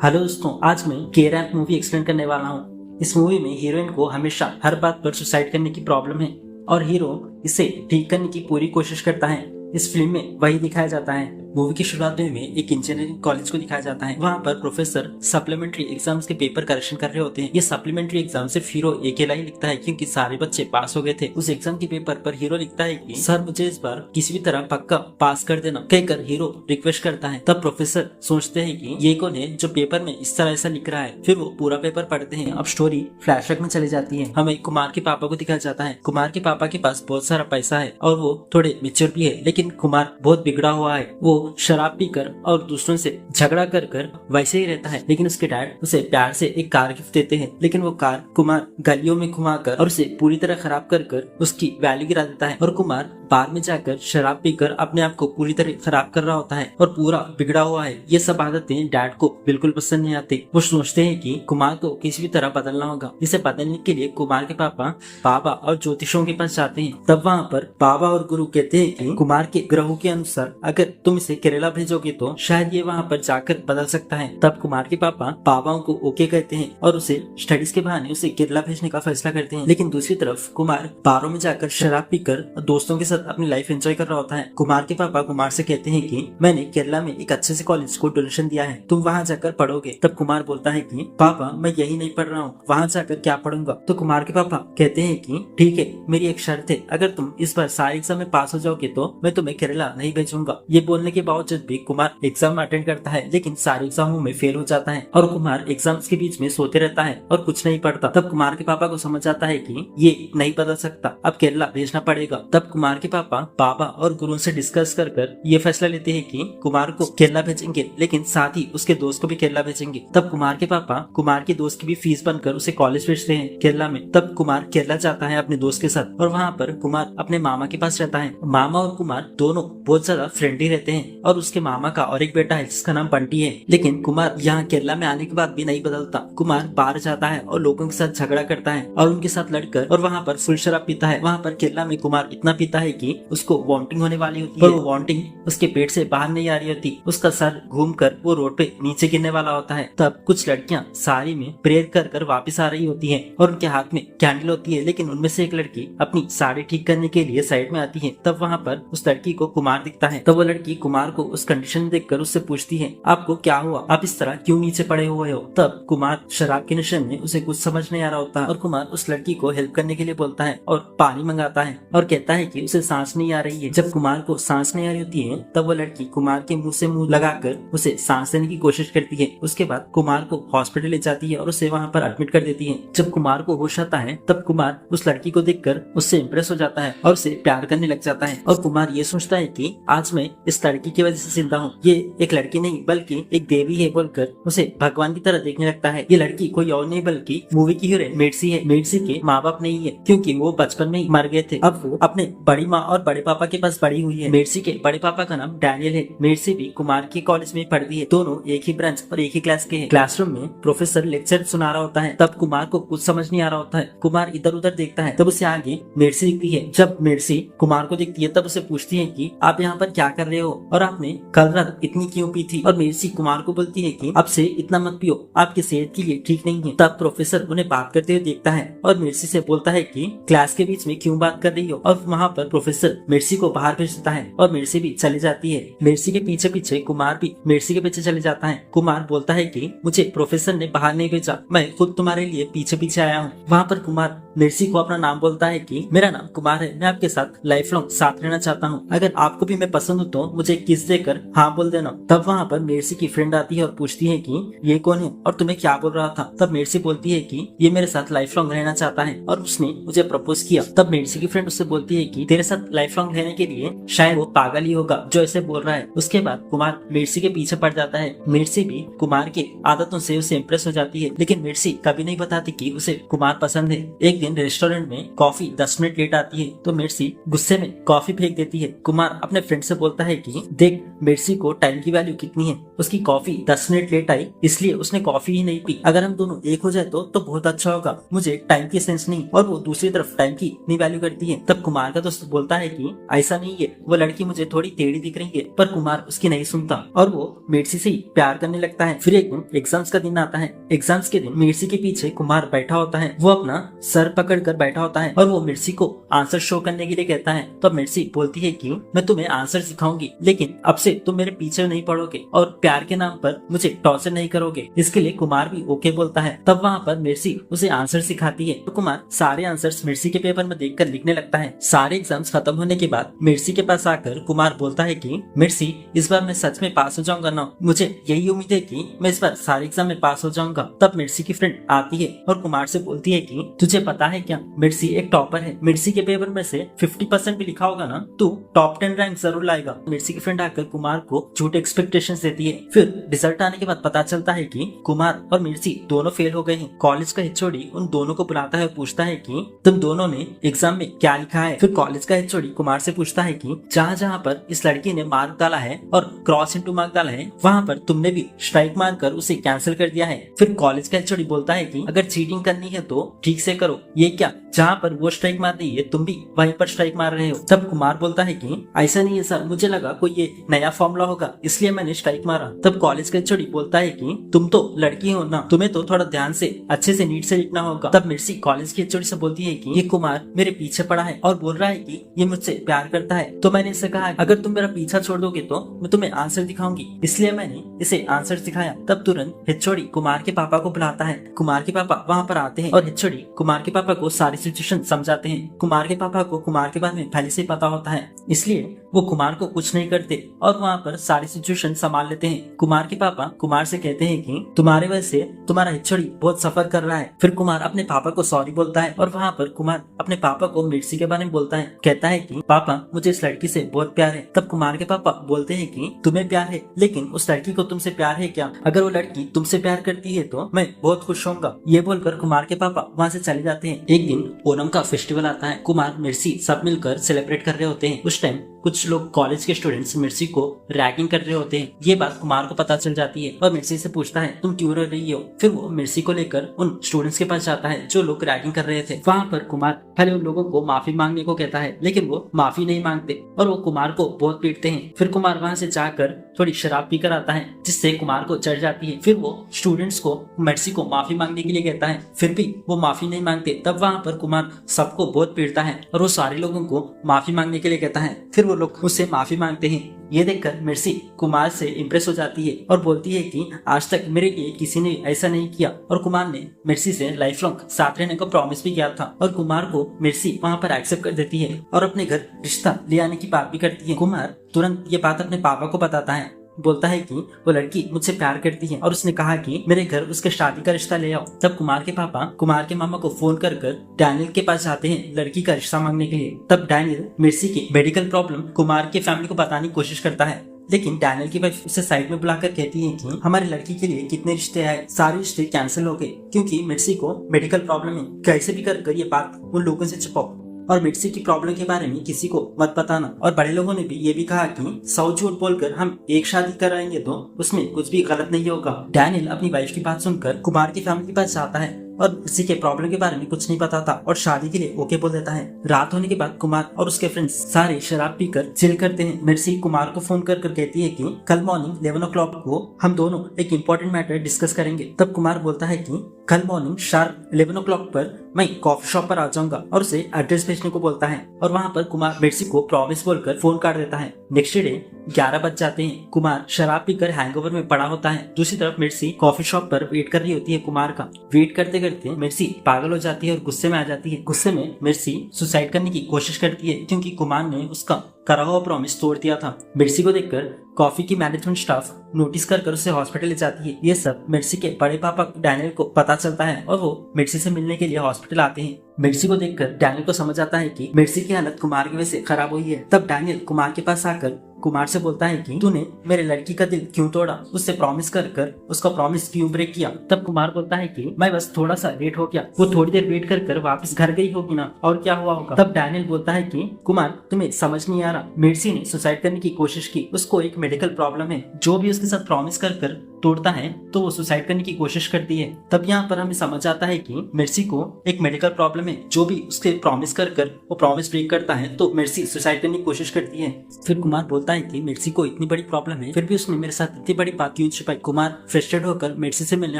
Hello दोस्तों, आज मैं के रैंप मूवी एक्सप्लेन करने वाला हूँ। इस मूवी में हीरोइन को हमेशा हर बात पर सुसाइड करने की प्रॉब्लम है और हीरो इसे ठीक करने की पूरी कोशिश करता है। इस फिल्म में वही दिखाया जाता है। मूवी की शुरुआत में एक इंजीनियरिंग कॉलेज को दिखाया जाता है। वहाँ पर प्रोफेसर सप्लीमेंट्री एग्जाम्स के पेपर करेक्शन कर रहे होते हैं। ये सप्लीमेंट्री एग्जाम सिर्फ हीरो अकेला ही लिखता है क्योंकि सारे बच्चे पास हो गए थे। उस एग्जाम के पेपर पर हीरो लिखता है कि सर मुझे इस बार किसी भी तरह पक्का पास कर देना कहकर हीरो रिक्वेस्ट करता है। तब प्रोफेसर सोचते हैं कि ये कौन है जो पेपर में इस तरह ऐसा लिख रहा है। फिर वो पूरा पेपर पढ़ते हैं। अब स्टोरी फ्लैशबैक में चली जाती है। हमें कुमार के पापा को दिखाया जाता है। कुमार के पापा के पास बहुत सारा पैसा है और वो थोड़े मेच्योर भी है, लेकिन कुमार बहुत बिगड़ा हुआ है। वो शराब पीकर और दूसरों से झगड़ा कर कर वैसे ही रहता है। लेकिन उसके डैड उसे प्यार से एक कार गिफ्ट देते हैं, लेकिन वो कार कुमार गलियों में घुमाकर और उसे पूरी तरह खराब कर कर उसकी वैल्यू गिरा देता है। और कुमार बार में जाकर शराब पीकर अपने आप को पूरी तरह खराब कर रहा होता है और पूरा बिगड़ा हुआ है। ये सब आदतें डैड को बिल्कुल पसंद नहीं आती। वो सोचते हैं कि कुमार को किसी भी तरह बदलना होगा। इसे बदलने के लिए कुमार के पापा बाबा और ज्योतिषों के पास जाते हैं। तब वहाँ पर बाबा और गुरु कहते हैं कि कुमार के ग्रहों के अनुसार अगर तुम इसे केरला भेजोगे तो शायद ये वहाँ पर जाकर बदल सकता है। तब कुमार के पापा बाबाओं को ओके कहते हैं और उसे स्टडीज के बहाने उसे केरला भेजने का फैसला करते हैं। लेकिन दूसरी तरफ कुमार बारों में जाकर शराब पीकर दोस्तों के साथ अपनी लाइफ एंजॉय कर रहा होता है। कुमार के पापा कुमार से कहते हैं कि मैंने केरला में एक अच्छे से कॉलेज को डोनेशन दिया है, तुम वहाँ जाकर पढ़ोगे। तब कुमार बोलता है कि पापा मैं यही नहीं पढ़ रहा हूँ, वहाँ जाकर क्या पढ़ूंगा। तो कुमार के पापा कहते हैं कि ठीक है, मेरी एक शर्त है, अगर तुम इस बार सारे एग्जाम में पास हो जाओगे तो मैं तुम्हें केरला नहीं भेजूंगा। ये बोलने के बावजूद भी कुमार एग्जाम अटेंड करता है, लेकिन सारे एग्जामों में फेल हो जाता है और कुमार एग्जाम्स के बीच में सोते रहता है और कुछ नहीं पढ़ता। तब कुमार के पापा को समझ आता है कि ये नहीं बदल सकता, अब केरला भेजना पड़ेगा। तब कुमार के पापा बाबा और गुरु से डिस्कस कर कर ये फैसला लेते हैं कि कुमार को केरला भेजेंगे, लेकिन साथ ही उसके दोस्त को भी केरला भेजेंगे। तब कुमार के पापा कुमार के दोस्त की भी फीस बनकर उसे कॉलेज भेजते हैं केरला में। तब कुमार केरला जाता है अपने दोस्त के साथ और वहाँ पर कुमार अपने मामा के पास रहता है। मामा और कुमार दोनों बहुत ज्यादा फ्रेंडली रहते हैं और उसके मामा का और एक बेटा है जिसका नाम बंटी है। लेकिन कुमार यहाँ केरला में आने के बाद भी नहीं बदलता। कुमार बाहर जाता है और लोगों के साथ झगड़ा करता है और उनके साथ लड़कर और वहाँ पर फुल शराब पीता है। वहाँ पर केरला में कुमार इतना पीता है कि उसको वॉमिटिंग होने वाली होती है, पर वो वॉमिटिंग उसके पेट से बाहर नहीं आ रही होती। उसका सर घूमकर वो रोड पे नीचे गिरने वाला होता है। तब कुछ लड़कियां साड़ी में प्रेयर कर कर वापिस आ रही होती हैं और उनके हाथ में कैंडल होती है, लेकिन उनमें से एक लड़की अपनी साड़ी ठीक करने के लिए साइड में आती है। तब वहाँ पर उस लड़की को कुमार दिखता है। तब वो लड़की कुमार को उस कंडीशन देखकर उससे पूछती है, आपको क्या हुआ, आप इस तरह क्यों नीचे पड़े हुए हो। तब कुमार शराब के नशे में उसे कुछ समझ नहीं आ रहा होता और कुमार उस लड़की को हेल्प करने के लिए बोलता है और पानी मंगाता है और कहता है कि उसे सांस नहीं आ रही है। जब कुमार को सांस नहीं आ रही होती है तब वो लड़की कुमार के मुंह से मुंह लगाकर उसे सांस लेने की कोशिश करती है। उसके बाद कुमार को हॉस्पिटल ले जाती है और उसे वहाँ पर एडमिट कर देती है। जब कुमार को होश आता है तब कुमार उस लड़की को देखकर उससे इम्प्रेस हो जाता है और उसे प्यार करने लग जाता है। और कुमार ये सोचता है कि आज मैं इस लड़की की वजह से जिंदा हूँ, ये एक लड़की नहीं बल्कि एक देवी है बोलकर उसे भगवान की तरह देखने लगता है। ये लड़की कोई और नहीं बल्कि मूवी की हीरोइन मेर्सी है। मेर्सी के माँ बाप नहीं है क्योंकि वो बचपन में ही मर गए थे। अब वो अपने बड़ी माँ और बड़े पापा के पास बड़ी हुई है। मेर्सी के बड़े पापा का नाम डैनियल है। मेर्सी भी कुमार के कॉलेज में पढ़ती है। दोनों एक ही ब्रांच और एक ही क्लास के हैं। क्लासरूम में प्रोफेसर लेक्चर सुना रहा होता है। तब कुमार को कुछ समझ नहीं आ रहा होता है। कुमार इधर उधर देखता है। तब उसे आगे मेर्सी दिखती है। जब मेर्सी कुमार को देखती है तब उसे पूछती है कि आप यहाँ पर क्या कर रहे हो और आपने कल रात इतनी क्यों पी थी। और मेर्सी कुमार को बोलती है कि अब से इतना मत पियो, आपकी सेहत के लिए ठीक नहीं है। तब प्रोफेसर उन्हें बात करते हुए देखता है और मेर्सी से बोलता है कि क्लास के बीच में क्यों बात कर रही हो। और वहाँ पर प्रोफेसर मेर्सी को बाहर भेज देता है और मेर्सी भी चली जाती है। मेर्सी के पीछे पीछे कुमार भी मेर्सी के पीछे चले जाता है। कुमार बोलता है कि मुझे प्रोफेसर ने बाहर नहीं भेजा, मैं खुद तुम्हारे लिए पीछे पीछे आया हूँ। वहाँ पर कुमार मेर्सी को अपना नाम बोलता है कि मेरा नाम कुमार है, मैं आपके साथ लाइफ लॉन्ग साथ रहना चाहता हूँ, अगर आपको भी मैं पसंद हूँ तो मुझे किस देकर हाँ बोल देना। तब वहाँ पर मेर्सी की फ्रेंड आती है और पूछती है कि ये कौन है और तुम्हें क्या बोल रहा था। तब मेर्सी बोलती है कि ये मेरे साथ लाइफ लॉन्ग रहना चाहता है और उसने मुझे प्रपोज किया। तब मेर्सी की फ्रेंड उससे बोलती है कि तेरे साथ लाइफ लॉन्ग रहने के लिए शायद वो पागल ही होगा जो ऐसे बोल रहा है। उसके बाद कुमार मेर्सी के पीछे पड़ जाता है। मेर्सी भी कुमार के आदतों से उसे इम्प्रेस हो जाती है, लेकिन मेर्सी कभी नहीं बताती कि उसे कुमार पसंद है। एक दिन रेस्टोरेंट में कॉफी 10 मिनट लेट आती है तो मेर्सी गुस्से में कॉफी फेंक देती है। कुमार अपने फ्रेंड से बोलता है कि देख मिर्सी को टाइम की वैल्यू कितनी है। उसकी कॉफी 10 मिनट लेट आई, इसलिए उसने कॉफी ही नहीं पी। अगर हम दोनों एक हो जाए तो बहुत अच्छा होगा। मुझे टाइम की सेंस नहीं, और वो दूसरी तरफ टाइम की इतनी वैल्यू करती है। तब कुमार का दोस्त बोलता है कि ऐसा नहीं है, वो लड़की मुझे थोड़ी टेढ़ी दिख रही है। पर कुमार उसकी नहीं सुनता और वो मिर्सी से ही प्यार करने लगता है। फिर एक दिन एग्जाम्स का दिन आता है। एग्जाम्स के दिन मिर्सी के पीछे कुमार बैठा होता है। वो अपना सर पकड़ कर बैठा होता है और वो मिर्सी को आंसर शो करने के लिए कहता है। तो मिर्सी बोलती है कि मैं तुम्हें आंसर सिखाऊंगी, लेकिन अब से तुम मेरे पीछे नहीं पड़ोगे और प्यार के नाम पर मुझे टॉर्चर नहीं करोगे। इसके लिए कुमार भी ओके बोलता है। तब वहाँ पर मिर्सी उसे आंसर सिखाती है। तो कुमार सारे आंसर्स मिर्सी के पेपर में देखकर लिखने लगता है। सारे एग्जाम्स खत्म होने के बाद मिर्सी के पास आकर कुमार बोलता है कि मिर्सी, इस बार मैं सच में पास हो जाऊंगा ना। मुझे यही उम्मीद है कि मैं इस बार सारे एग्जाम में पास हो जाऊंगा। तब मिर्सी की फ्रेंड आती है और कुमार से बोलती है कि तुझे पता है क्या, मिर्सी एक टॉपर है। मिर्सी के पेपर में से 50% भी लिखा होगा ना, तू टॉप 10 रैंक जरूर लाएगा। मिर्सी की फ्रेंड आकर कुमार को झूठे एक्सपेक्टेशंस देती है। फिर रिजल्ट आने के बाद पता चलता है कि कुमार और मिर्सी दोनों फेल हो गए हैं। कॉलेज का एचओडी उन दोनों को बुलाता है और पूछता है कि तुम दोनों ने एग्जाम में क्या लिखा है। फिर कॉलेज का एचओडी कुमार से पूछता है कि जहाँ जहाँ पर इस लड़की ने मार्क डाला है और क्रॉस इंटू मार्क डाला है, वहाँ पर तुमने भी स्ट्राइक मार कर उसे कैंसिल कर दिया है। फिर कॉलेज का एचओडी बोलता है कि अगर चीटिंग करनी है तो ठीक से करो, ये क्या जहाँ पर वो स्ट्राइक मार रही है तुम भी वहीं पर स्ट्राइक मार रहे हो। तब कुमार बोलता है कि ऐसा नहीं है सर, मुझे लगा कोई ये नया फॉर्मूला होगा इसलिए मैंने स्ट्राइक मारा। तब कॉलेज का एचओडी बोलता है कि तुम तो लड़की हो ना, तुम्हें तो थोड़ा ध्यान से अच्छे से नीट से लिखना होगा। तब मिर्सी कॉलेज के एचओडी से बोलती है कि ये कुमार मेरे पीछे पड़ा है और बोल रहा है कि ये मुझसे प्यार करता है। तो मैंने इसे कहा अगर तुम मेरा पीछा छोड़ दोगे तो मैं तुम्हें आंसर दिखाऊंगी, इसलिए मैंने इसे आंसर सिखाया। तब तुरंत एचओडी कुमार के पापा को बुलाता है। कुमार के पापा वहाँ पर आते हैं और एचओडी कुमार के पापा को सारी सिचुएशन समझाते हैं। कुमार के पापा को कुमार के बारे में पहले से पता होता है, इसलिए वो कुमार को कुछ नहीं करते और वहाँ पर सारी सिचुएशन संभाल लेते हैं। कुमार के पापा कुमार से कहते हैं कि तुम्हारे वजह से तुम्हारा एचओडी बहुत सफर कर रहा है। फिर कुमार अपने पापा को सॉरी बोलता है और वहाँ पर कुमार अपने पापा को मिर्सी के बारे में बोलता है। कहता है कि पापा मुझे इस लड़की से बहुत प्यार है। तब कुमार के पापा बोलते हैं कि तुम्हें प्यार है, लेकिन उस लड़की को तुमसे प्यार है क्या? अगर वो लड़की तुमसे प्यार करती है तो मैं बहुत खुश होऊंगा। ये बोलकर कुमार के पापा वहाँ से चले जाते हैं। एक दिन ओणम का फेस्टिवल आता है। कुमार मिर्सी सब मिलकर सेलिब्रेट कर रहे होते हैं। उस टाइम कुछ लोग कॉलेज के स्टूडेंट्स मिर्सी को रैगिंग कर रहे होते हैं। ये बात कुमार को पता चल जाती है और मिर्सी से पूछता है तुम क्यों रो रही हो। फिर वो मिर्सी को लेकर उन स्टूडेंट्स के पास जाता है जो लोग रैगिंग कर रहे थे। वहाँ पर कुमार पहले उन लोगों को माफी मांगने को कहता है, लेकिन वो माफी नहीं मांगते और वो कुमार को बहुत पीटते हैं। फिर कुमार वहाँ से जाकर थोड़ी शराब पीकर आता है जिससे कुमार को चढ़ जाती है। फिर वो स्टूडेंट्स को मिर्सी को माफी मांगने के लिए कहता है, फिर भी वो माफी नहीं मांगते। तब वहाँ पर कुमार सबको बहुत पीटता है और वो सारे लोगों को माफी मांगने के लिए कहता है। फिर वो लोग उससे माफी मांगते हैं। ये देखकर मिर्सी कुमार से इम्प्रेस हो जाती है और बोलती है कि आज तक मेरे लिए किसी ने ऐसा नहीं किया। और कुमार ने मिर्सी से लाइफ लॉन्ग साथ रहने का प्रॉमिस भी किया था और कुमार को मिर्सी वहाँ पर एक्सेप्ट कर देती है और अपने घर रिश्ता ले आने की बात भी करती है। कुमार तुरंत ये बात अपने पापा को बताता है, बोलता है कि वो लड़की मुझसे प्यार करती है और उसने कहा कि मेरे घर उसके शादी का रिश्ता ले आओ। तब कुमार के पापा कुमार के मामा को फोन कर डैनियल के पास जाते हैं लड़की का रिश्ता मांगने के लिए। तब डैनियल मिर्सी की मेडिकल प्रॉब्लम कुमार की फैमिली को बताने की कोशिश करता है, लेकिन डैनियल की वाइफ उसे साइड में बुलाकर कहती है कि हमारी लड़की के लिए कितने रिश्ते आए, सारे रिश्ते कैंसिल हो गए क्योंकि मिर्सी को मेडिकल प्रॉब्लम है। कैसे भी कर ये बात उन लोगों से छुपाओ और मिर्सी की प्रॉब्लम के बारे में किसी को मत बताना। और बड़े लोगों ने भी ये भी कहा कि 100 झूठ बोलकर हम एक शादी कराएंगे तो उसमें कुछ भी गलत नहीं होगा। डैनियल अपनी वाइफ की बात सुनकर कुमार की फैमिली के पास जाता है और किसी के प्रॉब्लम के बारे में कुछ नहीं बताता और शादी के लिए ओके बोल देता है। रात होने के बाद कुमार और उसके फ्रेंड्स सारे शराब पीकर चिल करते हैं। मिर्सी कुमार को फोन कर कहती है कि कल मॉर्निंग 11 o'clock को हम दोनों एक इम्पोर्टेंट मैटर डिस्कस करेंगे। तब कुमार बोलता है कि कल मॉर्निंग शार्प 11 o'clock पर मैं कॉफी शॉप पर आ जाऊंगा और उसे एड्रेस भेजने को बोलता है और वहाँ पर कुमार मिर्सी को प्रॉमिस बोलकर फोन काट देता है। नेक्स्ट डे 11 बज जाते हैं। कुमार शराब पीकर हैंगओवर में पड़ा होता है। दूसरी तरफ मिर्सी कॉफी शॉप पर वेट कर रही होती है कुमार का। वेट करते करते मिर्सी पागल हो जाती है और गुस्से में आ जाती है। गुस्से में मिर्सी सुसाइड करने की कोशिश करती है क्योंकि कुमार ने उसका करा हुआ प्रॉमिस तोड़ दिया था। मिर्सी को देखकर कॉफी की मैनेजमेंट स्टाफ नोटिस कर उसे हॉस्पिटल ले जाती है। ये सब मिर्सी के बड़े पापा डैनियल को पता चलता है और वो मिर्सी से मिलने के लिए हॉस्पिटल आते हैं। मिर्सी को देखकर डैनियल को समझ आता है कि मिर्सी की हालत कुमार की वजह से खराब हुई है। तब डैनियल कुमार के पास आकर कुमार से बोलता है कि तूने मेरे लड़की का दिल क्यों तोड़ा, उससे प्रॉमिस कर कर उसका प्रॉमिस क्यों ब्रेक किया। तब कुमार बोलता है कि मैं बस थोड़ा सा लेट हो गया, वो थोड़ी देर वेट कर वापस घर गई होगी ना, और क्या हुआ होगा। तब डैनियल बोलता है कि कुमार तुम्हें समझ नहीं आ रहा, मेर्सी ने सुसाइड करने की कोशिश की, उसको एक मेडिकल प्रॉब्लम है, जो भी उसके साथ प्रॉमिस कर तोड़ता है तो वो सुसाइड करने की कोशिश करती है। तब यहाँ पर हमें समझ आता है कि मेर्सी को एक मेडिकल प्रॉब्लम है, जो भी उसके प्रॉमिस कर वो प्रॉमिस ब्रेक करता है तो मेर्सी सुसाइड करने की कोशिश करती है। फिर कुमार बोलता है कि मेर्सी को इतनी बड़ी प्रॉब्लम है, फिर भी उसने मेरे साथ इतनी बड़ी बात क्यों छुपाई। कुमार फ्रस्ट्रेट होकर मेर्सी से मिलने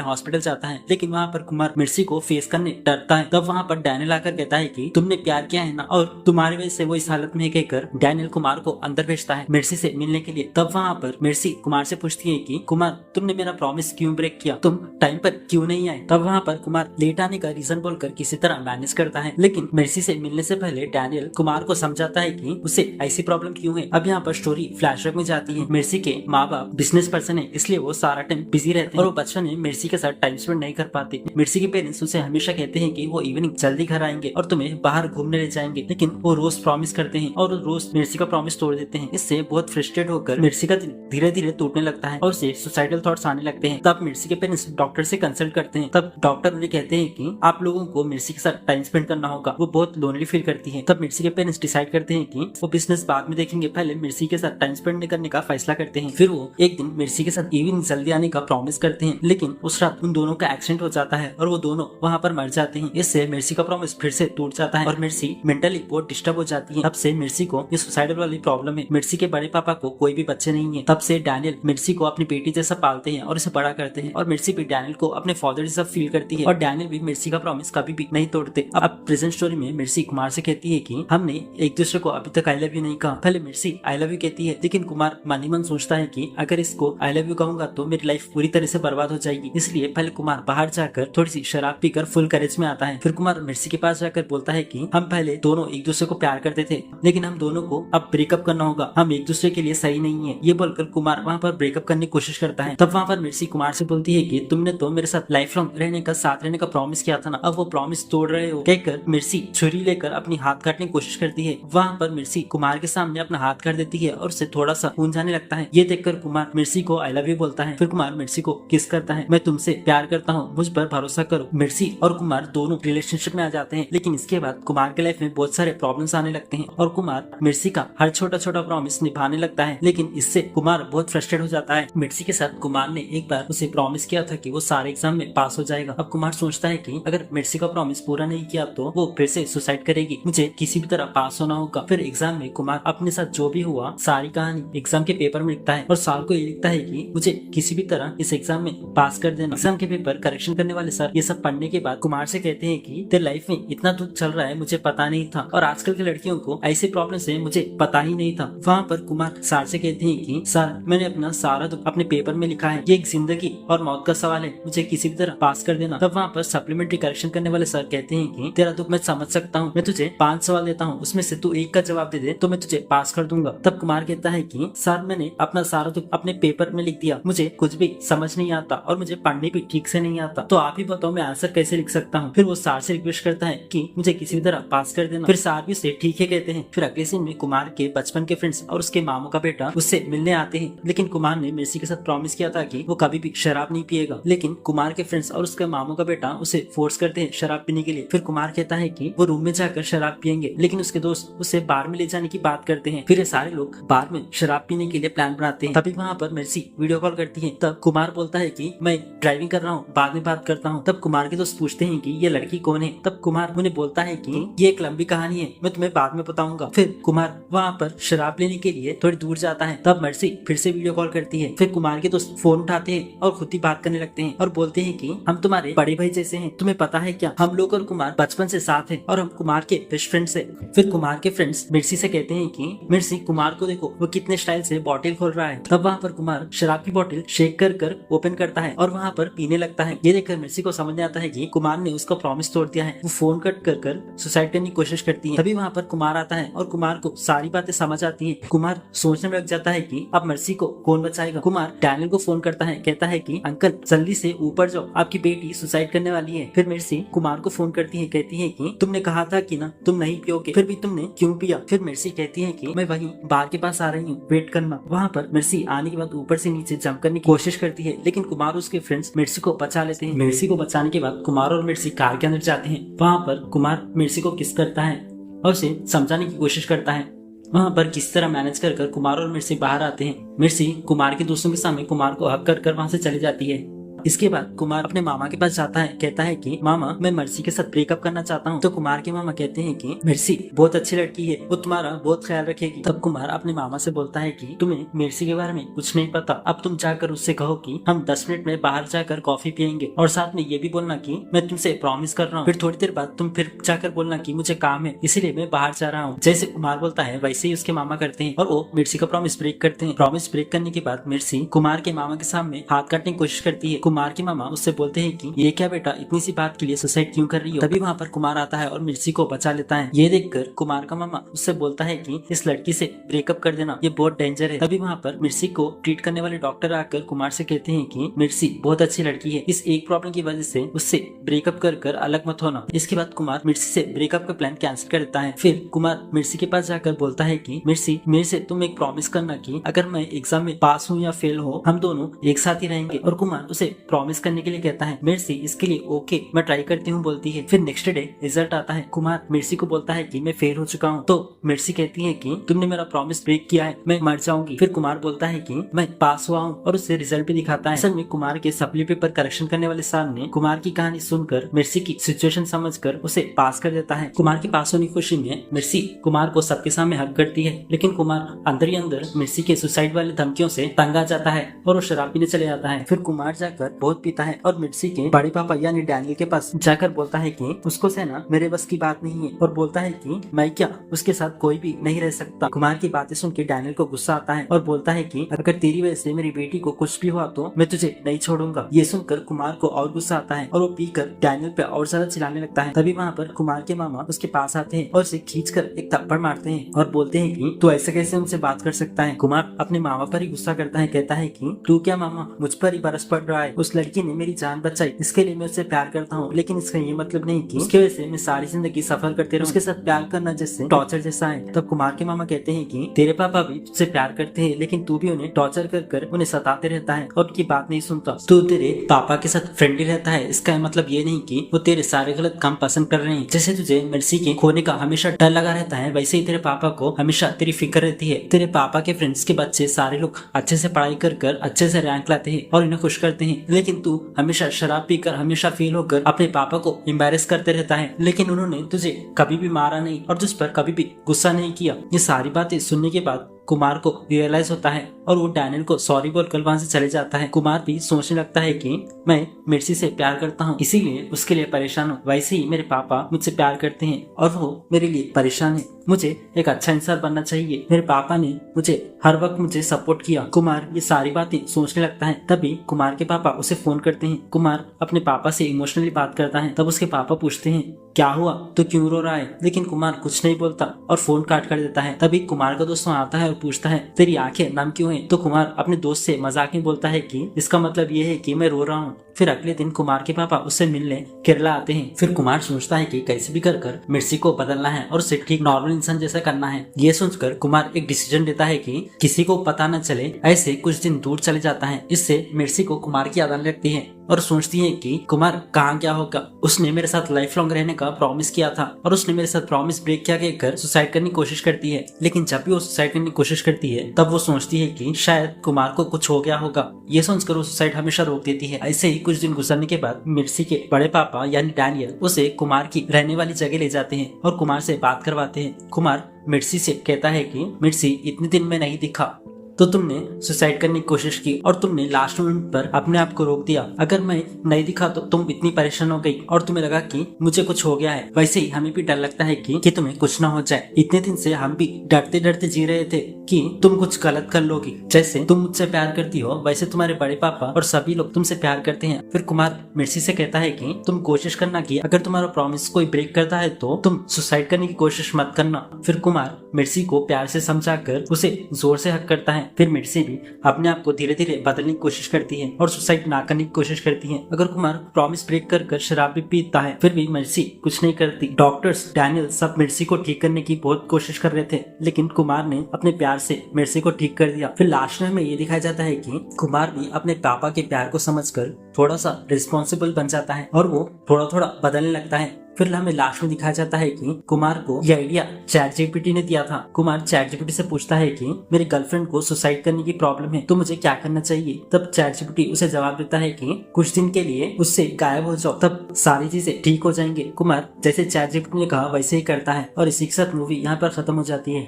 हॉस्पिटल जाता है, लेकिन वहाँ पर कुमार मेर्सी को फेस करने डरता है। तब वहाँ पर डैनियल आकर कहता है कि तुमने प्यार किया है ना, और तुम्हारी वजह से वो इस हालत में कहकर डैनियल कुमार को अंदर भेजता है मेर्सी से मिलने के लिए। तब वहाँ पर मेर्सी कुमार से पूछती है कि कुमार तुमने मेरा प्रॉमिस क्यों ब्रेक किया, तुम टाइम पर क्यों नहीं आए। तब वहाँ पर कुमार लेट आने का रीजन बोलकर किसी तरह मैनेज करता है, लेकिन मेर्सी से मिलने से पहले डैनियल कुमार को समझाता है कि उसे ऐसी प्रॉब्लम क्यों है। अब यहाँ पर स्टोरी फ्लैशबैक में जाती है। मेर्सी के माँ बाप बिजनेस पर्सन है, इसलिए वो सारा टाइम बिजी रहते हैं और वो बचपन में मेर्सी के साथ टाइम स्पेंड नहीं कर पाते। मेर्सी के पेरेंट्स उसे हमेशा कहते हैं कि वो इवनिंग जल्दी घर आएंगे और तुम्हें बाहर घूमने ले जाएंगे, लेकिन वो रोज प्रॉमिस करते हैं और रोज मेर्सी का प्रॉमिस तोड़ देते हैं। इससे बहुत फ्रस्ट्रेट होकर मेर्सी का दिल धीरे धीरे टूटने लगता है और उसे सुसाइडल थॉट्स आने लगते हैं। तब मेर्सी के पेरेंट्स डॉक्टर से कंसल्ट करते हैं। तब डॉक्टर उन्हें कहते हैं कि आप लोगों को मेर्सी के साथ टाइम स्पेंड करना होगा, वो बहुत लोनली फील करती है। तब मेर्सी के पेरेंट्स डिसाइड करते हैं कि वो बिजनेस बाद में देखेंगे, पहले मेर्सी के साथ टाइम स्पेंड करने का फैसला करते हैं। फिर वो एक दिन मेर्सी के साथ इवनिंग जल्दी आने का प्रॉमिस करते हैं, लेकिन उस रात उन दोनों का एक्सीडेंट हो जाता है और वो दोनों वहाँ पर मर जाते हैं। इससे मेर्सी का प्रॉमिस फिर से टूट जाता है और मेर्सी मेंटली बहुत डिस्टर्ब हो जाती है। तब से मेर्सी को ये सुसाइडल वाली प्रॉब्लम है। मेर्सी के बड़े पापा को कोई भी बच्चे नहीं है। तब से डैनियल मेर्सी को अपनी बेटी जैसा पालते हैं और इसे बड़ा करते हैं, और मेर्सी भी डैनियल को अपने फादर जैसा फील करती है और डैनियल भी मेर्सी का प्रॉमिस कभी भी नहीं तोड़ते। अब प्रेजेंट स्टोरी में मेर्सी कुमार से कहती है कि हमने एक दूसरे को अभी तक आई लव यू नहीं कहा। पहले मेर्सी आई लव यू कहती है, लेकिन कुमार मन ही मन सोचता है कि अगर इसको आई लव यू कहूंगा तो मेरी लाइफ पूरी तरह से बर्बाद हो जाएगी। इसलिए पहले कुमार बाहर जाकर थोड़ी सी शराब पीकर फुल करेज में आता है। फिर कुमार मेर्सी के पास जाकर बोलता है कि हम पहले दोनों एक दूसरे को प्यार करते थे, लेकिन हम दोनों को अब ब्रेकअप करना होगा, हम एक दूसरे के लिए सही नहीं है। ये बोलकर कुमार वहाँ पर ब्रेकअप करने की कोशिश करता है। तब वहाँ पर मेर्सी कुमार से बोलती है कि तुमने तो मेरे साथ लाइफ लॉन्ग रहने का, साथ रहने का प्रॉमिस किया था ना, अब वो प्रॉमिस तोड़ रहे हो। कहकर मेर्सी छुरी लेकर अपनी हाथ काटने की कोशिश करती है। वहाँ पर मेर्सी कुमार के सामने अपना हाथ काट देती है और उससे थोड़ा सा खून जाने लगता है। ये देखकर कुमार मेर्सी को आई लव यू बोलता है। फिर कुमार मेर्सी को किस करता है, मैं तुमसे प्यार करता हूँ, मुझ पर भरोसा करो। मेर्सी और कुमार दोनों रिलेशनशिप में आ जाते हैं, लेकिन इसके बाद कुमार के लाइफ में बहुत सारे प्रॉब्लम्स आने लगते हैं और कुमार मेर्सी का हर छोटा छोटा प्रॉमिस निभाने लगता है, लेकिन इससे कुमार बहुत फ्रस्ट्रेट हो जाता है। मेर्सी के साथ कुमार ने एक बार उसे प्रॉमिस किया था कि वो सारे एग्जाम में पास हो जाएगा। अब कुमार सोचता है कि अगर मेर्सी का प्रॉमिस पूरा नहीं किया तो वो फिर से सुसाइड करेगी, मुझे किसी भी तरह पास होना होगा। फिर एग्जाम में कुमार अपने साथ जो भी हुआ सारी कहानी एग्जाम के पेपर में लिखता है और सार को ये लिखता है कि मुझे किसी भी तरह इस एग्जाम में पास कर देना। एग्जाम के पेपर करेक्शन करने वाले सर ये सब पढ़ने के बाद कुमार से कहते हैं कि तेरे लाइफ में इतना दुख चल रहा है, मुझे पता नहीं था, और आजकल की लड़कियों को ऐसे प्रॉब्लम से मुझे पता ही नहीं था। वहाँ पर कुमार सर से कहते हैं कि सर मैंने अपना सारा दुख अपने पेपर में लिखा है, ये एक जिंदगी और मौत का सवाल है, मुझे किसी भी तरह पास कर देना। तब वहाँ पर सप्लीमेंट्री करेक्शन करने वाले सर कहते हैं कि तेरा दुख मैं समझ सकता हूँ, मैं तुझे 5 सवाल देता हूँ, उसमें से तू एक का जवाब दे दे तो मैं तुझे पास कर दूंगा। तब कुमार कहता है कि सर मैंने अपना सारा दुख अपने पेपर में लिख दिया, मुझे कुछ भी समझ नहीं आता और मुझे पढ़ने भी ठीक से नहीं आता, तो आप ही बताओ मैं आंसर कैसे लिख सकता हूँ। फिर वो सर से रिक्वेस्ट करता है कि मुझे किसी भी तरह पास कर देना। फिर सर भी उसे ठीक है कहते हैं। फिर अगले सीन में कुमार के बचपन के फ्रेंड्स और उसके मामू का बेटा उससे मिलने आते हैं, लेकिन कुमार ने मेर्सी के साथ प्रॉमिस किया था कि वो कभी भी शराब नहीं पिएगा, लेकिन कुमार के फ्रेंड्स और उसके मामू का बेटा उसे फोर्स करते हैं शराब पीने के लिए। फिर कुमार कहता है कि वो रूम में जाकर शराब पियेंगे, लेकिन उसके दोस्त उसे बार में ले जाने की बात करते हैं। फिर ये सारे लोग बार में शराब पीने के लिए प्लान बनाते हैं। तभी वहाँ पर मेर्सी वीडियो कॉल करती है। तब कुमार बोलता है कि मैं ड्राइविंग कर रहा हूँ, बाद में बात करता हूँ। तब कुमार के दोस्त पूछते हैं कि ये लड़की कौन है। तब कुमार उन्हें बोलता है कि ये एक लंबी कहानी है, मैं तुम्हें बाद में बताऊंगा। फिर कुमार वहाँ पर शराब लेने के लिए थोड़ी दूर जाता है। तब मेर्सी फिर से वीडियो कॉल करती है। फिर कुमार के दोस्त फोन उठाते हैं और खुद ही बात करने लगते हैं और बोलते हैं कि हम तुम्हारे बड़े भाई जैसे हैं, तुम्हें पता है क्या, हम लोग और कुमार बचपन से साथ हैं और हम कुमार के बेस्ट फ्रेंड्स हैं। फिर कुमार के फ्रेंड्स मेर्सी से कहते हैं कि मेर्सी कुमार को देखो, वो कितने स्टाइल से बॉटल खोल रहा है। तब वहाँ पर कुमार शराब की बॉटल शेक कर ओपन करता है और वहाँ पर पीने लगता है। ये देखकर मेर्सी को समझ आता है कि कुमार ने उसका प्रॉमिस तोड़ दिया है। वो फोन कट कर सुसाइड करने की कोशिश करती है। तभी वहाँ पर कुमार आता है और कुमार को सारी बातें समझ आती है। कुमार सोचने में लग जाता है कि अब मेर्सी को कौन बचाएगा। कुमार डैनियल को फोन करता है, कहता है कि अंकल जल्दी से ऊपर जाओ, आपकी बेटी सुसाइड करने वाली है। फिर मिर्सी कुमार को फोन करती है, कहती है कि तुमने कहा था कि ना तुम नहीं पियोगे, फिर भी तुमने क्यों पिया। फिर मिर्सी कहती है कि मैं वहीं बार के पास आ रही हूँ, वेट करना। वहाँ पर मिर्सी आने के बाद ऊपर से नीचे जंप करने की कोशिश करती है, लेकिन कुमार उसके फ्रेंड्स मिर्सी को बचा लेते हैं। मिर्सी को बचाने के बाद कुमार और मिर्सी कार के अंदर जाते हैं। वहाँ पर कुमार मिर्सी को किस करता है और उसे समझाने की कोशिश करता है। वहाँ पर किस तरह मैनेज कर कुमार और मिर्सी बाहर आते हैं। मिर्सी कुमार के दोस्तों के सामने कुमार को हक कर वहाँ से चली जाती है। इसके बाद कुमार अपने मामा के पास जाता है, कहता है कि मामा मैं मिर्सी के साथ ब्रेकअप करना चाहता हूँ। तो कुमार के मामा कहते हैं कि मिर्सी बहुत अच्छी लड़की है, वो तुम्हारा बहुत ख्याल रखेगी। तब कुमार अपने मामा से बोलता है कि तुम्हें मिर्सी के बारे में कुछ नहीं पता, अब तुम जाकर उससे कहो कि हम 10 मिनट में बाहर जाकर कॉफी पियेंगे, और साथ में ये भी बोलना कि मैं तुमसे प्रॉमिस कर रहा हूँ। फिर थोड़ी देर बाद तुम फिर जाकर बोलना कि मुझे काम है, इसीलिए मैं बाहर जा रहा हूँ। जैसे कुमार बोलता है वैसे ही उसके मामा करते हैं और वो मिर्सी का प्रॉमिस ब्रेक करते हैं। प्रॉमिस ब्रेक करने के बाद मिर्सी कुमार के मामा के सामने हाथ काटने की कोशिश करती है। कुमार के मामा उससे बोलते हैं कि ये क्या बेटा, इतनी सी बात के लिए सुसाइड क्यों कर रही हो। तभी वहाँ पर कुमार आता है और मिर्सी को बचा लेता है। ये देखकर कुमार का मामा उससे बोलता है कि इस लड़की से ब्रेकअप कर देना, ये बहुत डेंजर है। तभी वहाँ पर मिर्सी को ट्रीट करने वाले डॉक्टर आकर कुमार से कहते हैं कि मिर्सी बहुत अच्छी लड़की है, इस एक प्रॉब्लम की वजह से उससे ब्रेकअप कर अलग मत होना। इसके बाद कुमार मिर्सी से ब्रेकअप का प्लान कैंसिल कर देता है। फिर कुमार मिर्सी के पास जाकर बोलता है कि मिर्सी मेरे से तुम एक प्रॉमिस करना कि अगर मैं एग्जाम में पास हूँ या फेल हो, हम दोनों एक साथ ही रहेंगे। और कुमार उसे प्रॉमिस करने के लिए कहता है। मिर्सी इसके लिए ओके मैं ट्राई करती हूँ बोलती है। फिर नेक्स्ट डे रिजल्ट आता है। कुमार मिर्सी को बोलता है कि मैं फेल हो चुका हूँ। तो मिर्सी कहती है कि तुमने मेरा प्रॉमिस ब्रेक किया है, मैं मर जाऊंगी। फिर कुमार बोलता है कि मैं पास हुआ हूँ और उससे रिजल्ट भी दिखाता है। असल में कुमार के सप्ली पेपर करेक्शन करने वाले सर ने कुमार की कहानी सुनकर मिर्सी की सिचुएशन समझकर उसे पास कर देता है। कुमार के पास होने की खुशी में मिर्सी कुमार को सबके सामने हक करती है, लेकिन कुमार अंदर ही अंदर मिर्सी के सुसाइड वाले धमकियों से तंग आ जाता है और वो शराब पीने चले जाता है। फिर कुमार जाकर बहुत पीता है और मिर्सी के बड़े पापा यानी डैनियल के पास जाकर बोलता है कि उसको से ना मेरे बस की बात नहीं है, और बोलता है कि मैं क्या उसके साथ कोई भी नहीं रह सकता। कुमार की बातें सुन के डैनियल को गुस्सा आता है और बोलता है कि अगर तेरी वजह से मेरी बेटी को कुछ भी हुआ तो मैं तुझे नहीं छोड़ूंगा। ये सुनकर कुमार को और गुस्सा आता है और वो पीकर डैनियल पे और ज्यादा चिल्लाने लगता है। तभी वहाँ पर कुमार के मामा उसके पास आते हैं और उसे खींचकर एक थप्पड़ मारते हैं और बोलते हैं कि तू ऐसे कैसे उनसे बात कर सकता है। कुमार अपने मामा पर ही गुस्सा करता है, कहता है कि तू क्या मामा मुझ पर ही बरस पड़ रहा है, उस लड़की ने मेरी जान बचाई, इसके लिए मैं उससे प्यार करता हूँ, लेकिन इसका ये मतलब नहीं कि उसकी वजह से मैं सारी जिंदगी सफर करते रहूं। उसके साथ प्यार करना जैसे टॉर्चर जैसा है। तब कुमार के मामा कहते हैं कि तेरे पापा भी तुझसे प्यार करते हैं, लेकिन तू भी उन्हें टॉर्चर कर उन्हें सताते रहता है और उनकी बात नहीं सुनता। तू तेरे पापा के साथ फ्रेंडली रहता है, इसका मतलब ये नहीं कि वो तेरे सारे गलत काम पसंद कर रहे हैं। जैसे तुझे मिर्सी के खोने का हमेशा डर लगा रहता है, वैसे ही तेरे पापा को हमेशा तेरी फिक्र रहती है। तेरे पापा के फ्रेंड्स के बच्चे सारे लोग अच्छे से पढ़ाई कर अच्छे से रैंक लाते हैं और इन्हें खुश करते हैं, लेकिन तू हमेशा शराब पीकर हमेशा फेल होकर अपने पापा को एम्बैरेस करते रहता है। लेकिन उन्होंने तुझे कभी भी मारा नहीं और तुझ पर कभी भी गुस्सा नहीं किया। ये सारी बातें सुनने के बाद कुमार को रियलाइज होता है और वो डैनियल को सॉरी बोलकर वहां से चले जाता है। कुमार भी सोचने लगता है कि मैं मिर्सी से प्यार करता हूँ, इसीलिए उसके लिए परेशान हूँ। वैसे ही मेरे पापा मुझसे प्यार करते हैं और वो मेरे लिए परेशान है। मुझे एक अच्छा इंसान बनना चाहिए, मेरे पापा ने मुझे हर वक्त मुझे सपोर्ट किया। कुमार ये सारी बातें सोचने लगता है। तभी कुमार के पापा उसे फोन करते हैं। कुमार अपने पापा से इमोशनली बात करता है। तब उसके पापा पूछते हैं क्या हुआ, तो क्यों रो रहा है, लेकिन कुमार कुछ नहीं बोलता और फोन काट कर देता है। तभी कुमार का दोस्त आता है और पूछता है तेरी आंखें नम क्यों हैं? तो कुमार अपने दोस्त से मजाक में बोलता है कि इसका मतलब ये है कि मैं रो रहा हूँ। फिर अगले दिन कुमार के पापा उससे मिलने केरला आते हैं। फिर कुमार सोचता है कि कैसे भी कर मिर्सी को बदलना है और उसे ठीक नॉर्मल इंसान जैसा करना है। ये सोचकर कुमार एक डिसीजन लेता है कि किसी को पता न चले, ऐसे कुछ दिन दूर चले जाता है। इससे मिर्सी को कुमार की याद आने लगती है और सोचती है कि कुमार कहाँ क्या होगा, उसने मेरे साथ लाइफ लॉन्ग रहने का प्रॉमिस किया था और उसने मेरे साथ प्रॉमिस ब्रेक किया कहकर सुसाइड करने की कोशिश करती है। लेकिन जब भी वो सुसाइड करने की कोशिश करती है तब वो सोचती है कि शायद कुमार को कुछ हो गया होगा। ये सोचकर वो सुसाइड हमेशा रोक देती है। ऐसे ही कुछ दिन गुजरने के बाद मिर्सी के बड़े पापा यानी डैनियल उसे कुमार की रहने वाली जगह ले जाते हैं और कुमार से बात करवाते हैं। कुमार मिर्सी से कहता है कि मिर्सी इतने दिन में नहीं दिखा तो तुमने सुसाइड करने की कोशिश की और तुमने लास्ट मोमेंट पर अपने आप को रोक दिया। अगर मैं नहीं दिखा तो तुम इतनी परेशान हो गई और तुम्हें लगा कि मुझे कुछ हो गया है। वैसे ही हमें भी डर लगता है कि तुम्हें कुछ ना हो जाए। इतने दिन से हम भी डरते डरते जी रहे थे कि तुम कुछ गलत कर लोगी। जैसे तुम मुझसे प्यार करती हो वैसे तुम्हारे बड़े पापा और सभी लोग तुमसे प्यार करते हैं। फिर कुमार मिर्सी से कहता है कि तुम कोशिश करना कि अगर तुम्हारा प्रॉमिस कोई ब्रेक करता है तो तुम सुसाइड करने की कोशिश मत करना। फिर कुमार मिर्सी को प्यार से समझाकर उसे जोर से हक करता है फिर मिर्ची भी अपने आप को धीरे धीरे बदलने की कोशिश करती है और सुसाइड ना करने की कोशिश करती है। अगर कुमार प्रॉमिस ब्रेक कर शराब भी पीता है फिर भी मिर्ची कुछ नहीं करती। डॉक्टर्स डैनियल सब मिर्ची को ठीक करने की बहुत कोशिश कर रहे थे, लेकिन कुमार ने अपने प्यार से मिर्ची को ठीक कर दिया। फिर लास्ट में हमें ये दिखाया जाता है कि कुमार भी अपने पापा के प्यार को समझकर थोड़ा सा रिस्पॉन्सिबल बन जाता है और वो थोड़ा थोड़ा बदलने लगता है। फिर हमें लास्ट में दिखाया जाता है कि कुमार को ये आइडिया चैट जीपीटी ने दिया था। कुमार चैट जीपीटी से पूछता है कि मेरी गर्लफ्रेंड को सुसाइड करने की प्रॉब्लम है तो मुझे क्या करना चाहिए। तब चैट जीपीटी उसे जवाब देता है कि कुछ दिन के लिए उससे गायब हो जाओ, तब सारी चीजें ठीक हो जाएंगे। कुमार जैसे चैट जीपीटी ने कहा वैसे ही करता है और इसी के साथ मूवी यहाँ पर खत्म हो जाती है।